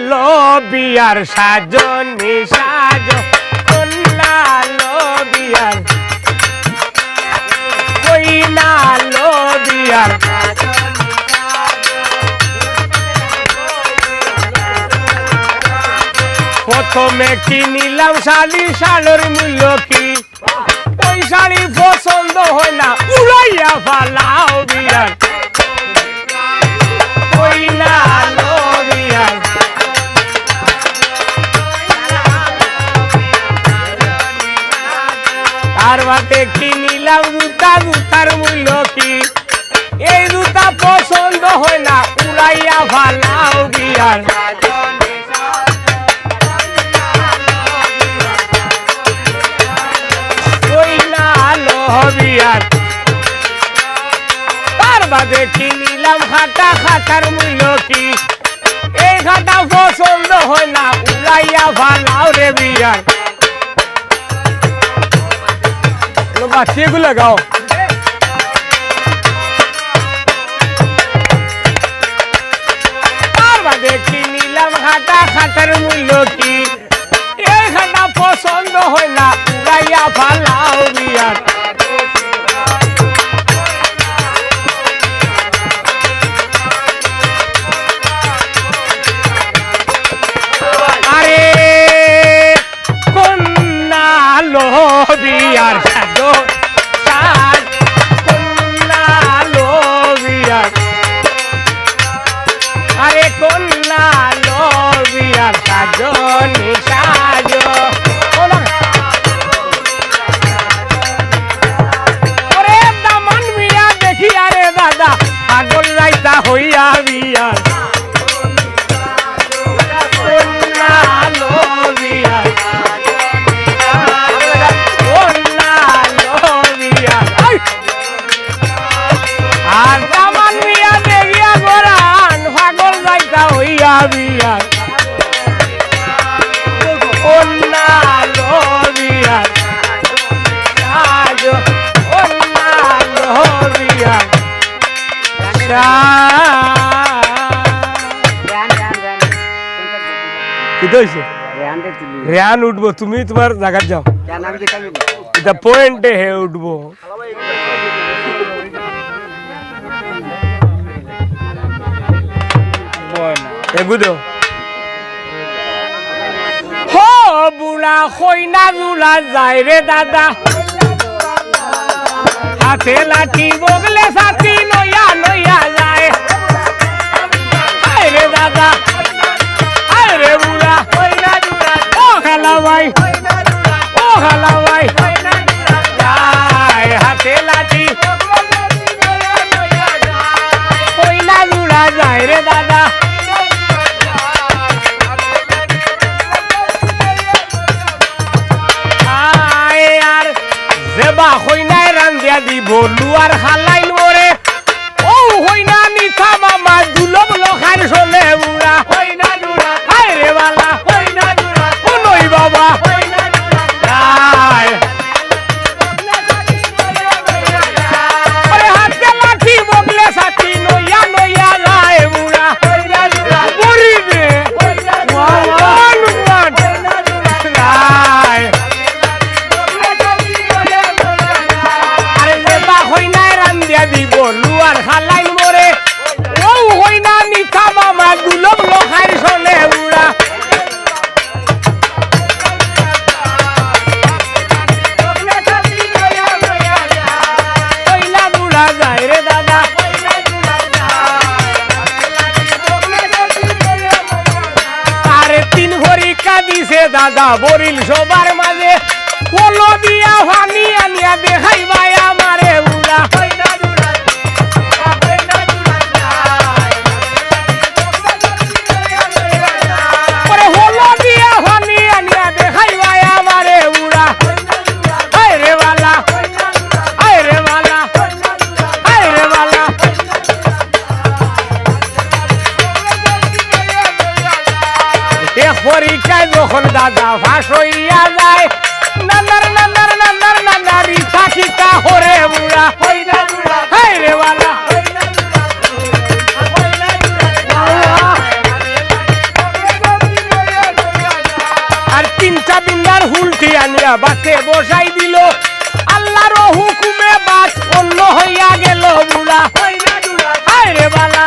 লো বিয়ার সাজনি সাজ কন্যা লো বিয়ার কইনা লো বিয়ার প্রথমে কিনিলাম শাড়ি শাড়ির মূল্য কি ওই শাড়ি পছন্দ হয় না উড়াইয়া ফালাও বিয়ার কইনা লো বিয়ার তার বাদে কিনিলাম জুতা জুতার মূল্য কি এই জুতা পছন্দ হয় না উড়াইয়া ফালাও বিয়ার বিয়ার তার বাদে কিনিলাম খাতা খাতার মূল্য কি এই খাতা পছন্দ হয় না উড়াইয়া ফালাও রে বিয়ার বাচ্চাগুলো গাও তার বাদে কিনিলাম খাতা খাতার মূল্য কি এই খাতা পছন্দ হয় না উড়াইয়া ফালাও বিয়ার বিয়ার সাজো সাজ কন্যা লো বিয়ার আরে কন্যা লো বিয়ার সাজো নি সাজো ওরে দামান মিয়া দেখি আরে দাদা পাগল রাইতা হইয়া বিয়ার কন্যা লো বিয়ার আর দামান মিয়া দেখিয়া গোরান পাগল যাইতা হইয়া বিয়ার কন্যা লো বিয়ার সাজো কন্যা লো বিয়ার কি দইছে রেয়ান উঠবো তুমি তোমার জায়গা যাও এটা পয়েন্টে হে উঠবো এগুলো হো বুড়া কইনা জুলা যায় রে দাদা হাতে লাঠি বগলে সাথী নইয়া নইয়া যায় রে দাদা রে বুড়া কইনা জুলা ও খালা ভাই ও খালা ভাই হাতে লাঠি কইনা জুলা যায় রে দাদা যেবা হইনাই রান্ধিয়া দিব লুয়ার খালাই মরে ও হইনা নিথা মামা দুলম লখার চলে উড়া হইনা দুরা হায় রে বালা হইনা দুরা কোনই বাবা হইনা দুরা আরে হাতে লাঠি বগলে সাথী নইয়া নইয়া যায় উড়া হইনা দুরা বড়ি দে ওয়ান দিব লুয়ার খালাই মরে ও হইনা নিথা মামা দুলম লখার চলে উড়া কইলা বুড়া যায় রে দাদা আরে তিন ভরিকা দিছে দাদা বরিল সবার মাঝে কলো দিয়া পানি আনিয়া দেখাইবা আমারে উড়া পরীক্ষায় যখন দাদা ফাঁস হইয়া যায় নানার নানার নানার নানারি থাকিতা হরে বুড়া হায় রে বালা আর তিনটা বিন্দার হুলটি আনিয়া বাতে বসাই দিল আল্লাহর হুকুমে বাত অন্য হইয়া গেল বুড়া হায় রে বালা